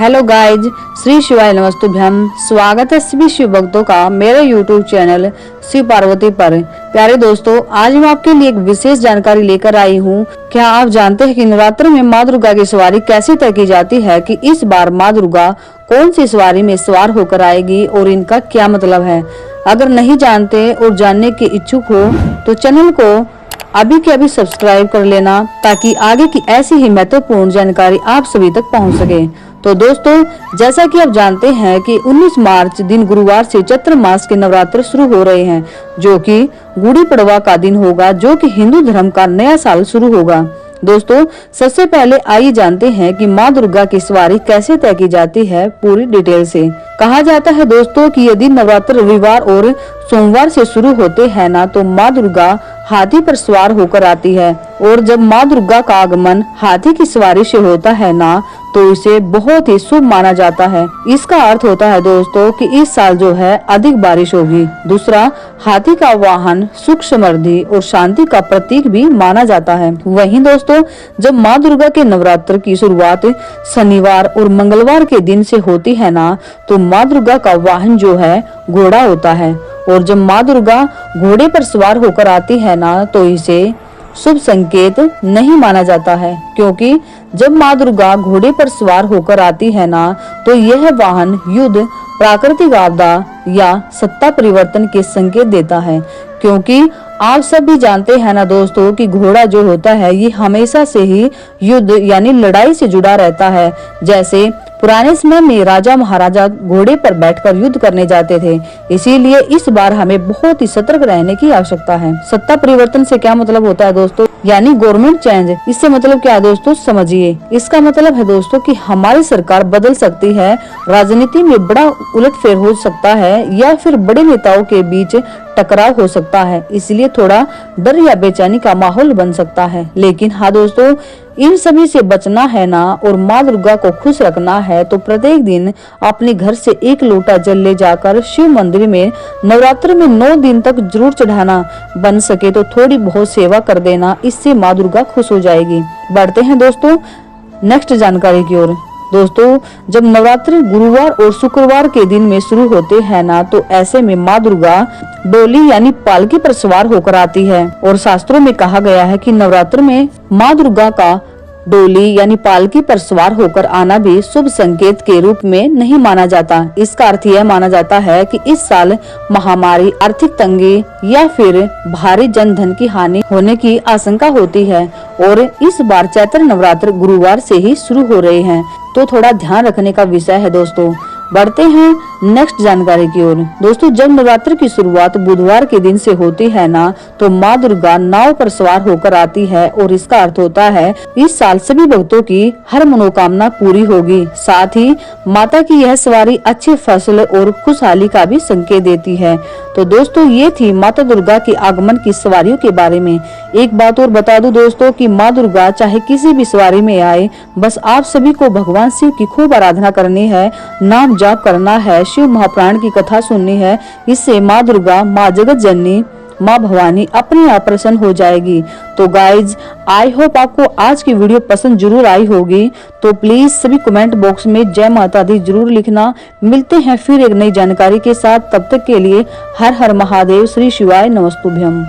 Hello guys, Shri शिवाय नमस्तुभ्यम। स्वागत है सभी शिव भक्तों का मेरे यूट्यूब चैनल शिव पार्वती पर। प्यारे दोस्तों, आज मैं आपके लिए एक विशेष जानकारी लेकर आई हूँ। क्या आप जानते हैं कि नवरात्र में माँ दुर्गा की सवारी कैसे तय की जाती है कि इस बार माँ दुर्गा कौन सी सवारी में सवार होकर आएगी और इनका क्या मतलब है। अगर नहीं जानते और जानने के इच्छुक हो तो चैनल को अभी के अभी सब्सक्राइब कर लेना, ताकि आगे की ऐसी ही महत्वपूर्ण जानकारी आप सभी तक पहुंच सके। तो दोस्तों, जैसा कि आप जानते हैं कि 19 मार्च दिन गुरुवार से चैत्र मास के नवरात्र शुरू हो रहे हैं, जो कि गुड़ी पड़वा का दिन होगा, जो कि हिंदू धर्म का नया साल शुरू होगा। दोस्तों, सबसे पहले आइए जानते हैं कि माँ दुर्गा की सवारी कैसे तय की जाती है पूरी डिटेल से। कहा जाता है दोस्तों कि यदि नवरात्र रविवार और सोमवार से शुरू होते हैं ना, तो माँ दुर्गा हाथी पर सवार होकर आती है। और जब माँ दुर्गा का आगमन हाथी की सवारी से होता है ना, तो इसे बहुत ही शुभ माना जाता है। इसका अर्थ होता है दोस्तों कि इस साल जो है अधिक बारिश होगी। दूसरा, हाथी का वाहन सुख समृद्धि और शांति का प्रतीक भी माना जाता है। वहीं दोस्तों, जब माँ दुर्गा के नवरात्र की शुरुआत शनिवार और मंगलवार के दिन से होती है ना, तो माँ दुर्गा का वाहन जो है घोड़ा होता है। और जब माँ दुर्गा घोड़े पर सवार होकर आती है ना, तो इसे शुभ संकेत नहीं माना जाता है, क्योंकि जब माँ दुर्गा घोड़े पर सवार होकर आती है ना, तो यह वाहन युद्ध, प्राकृतिक आपदा या सत्ता परिवर्तन के संकेत देता है। क्योंकि आप सब भी जानते हैं ना दोस्तों कि घोड़ा जो होता है ये हमेशा से ही युद्ध यानी लड़ाई से जुड़ा रहता है। जैसे पुराने समय में राजा महाराजा घोड़े पर बैठकर युद्ध करने जाते थे। इसीलिए इस बार हमें बहुत ही सतर्क रहने की आवश्यकता है। सत्ता परिवर्तन से क्या मतलब होता है दोस्तों, यानी गवर्नमेंट चेंज। इससे मतलब क्या है दोस्तों, समझिए। इसका मतलब है दोस्तों कि हमारी सरकार बदल सकती है, राजनीति में बड़ा उलटफेर हो सकता है, या फिर बड़े नेताओं के बीच टकराव हो सकता है। इसलिए थोड़ा डर या बेचैनी का माहौल बन सकता है। लेकिन हाँ दोस्तों, इन सभी से बचना है ना और माँ दुर्गा को खुश रखना है, तो प्रत्येक दिन अपने घर से एक लोटा जल ले जाकर शिव मंदिर में नवरात्र में 9 दिन तक जरूर चढ़ाना। बन सके तो थोड़ी बहुत सेवा कर देना, इससे माँ दुर्गा खुश हो जाएगी। बढ़ते हैं दोस्तों नेक्स्ट जानकारी की ओर। दोस्तों, जब नवरात्रि गुरुवार और शुक्रवार के दिन में शुरू होते हैं ना, तो ऐसे में माँ दुर्गा डोली यानी पालकी पर सवार होकर आती है। और शास्त्रों में कहा गया है कि नवरात्र में माँ दुर्गा का डोली यानी पालकी पर सवार होकर आना भी शुभ संकेत के रूप में नहीं माना जाता। इसका अर्थ यह माना जाता है कि इस साल महामारी, आर्थिक तंगी या फिर भारी जनधन की हानि होने की आशंका होती है। और इस बार चैत्र नवरात्र गुरुवार से ही शुरू हो रहे हैं, तो थोड़ा ध्यान रखने का विषय है दोस्तों। बढ़ते हैं नेक्स्ट जानकारी की ओर। दोस्तों, जब नवरात्र की शुरुआत बुधवार के दिन से होती है ना, तो माँ दुर्गा नाव पर सवार होकर आती है। और इसका अर्थ होता है इस साल सभी भक्तों की हर मनोकामना पूरी होगी। साथ ही माता की यह सवारी अच्छे फसल और खुशहाली का भी संकेत देती है। तो दोस्तों, ये थी माता दुर्गा के आगमन की सवारियों के बारे में। एक बात और बता दूं दोस्तों कि माँ दुर्गा चाहे किसी भी सवारी में आए, बस आप सभी को भगवान शिव की खूब आराधना करनी है, नाम जाप करना है, शिव महापुराण की कथा सुननी है। इससे माँ दुर्गा, माँ जगत जननी, माँ भवानी अपने आप प्रसन्न हो जाएगी। तो गाइज, आई होप आपको आज की वीडियो पसंद जरूर आई होगी। तो प्लीज सभी कमेंट बॉक्स में जय माता दी जरूर लिखना। मिलते हैं फिर एक नई जानकारी के साथ। तब तक के लिए हर हर महादेव, श्री शिवाय नमस्तुभ्यम।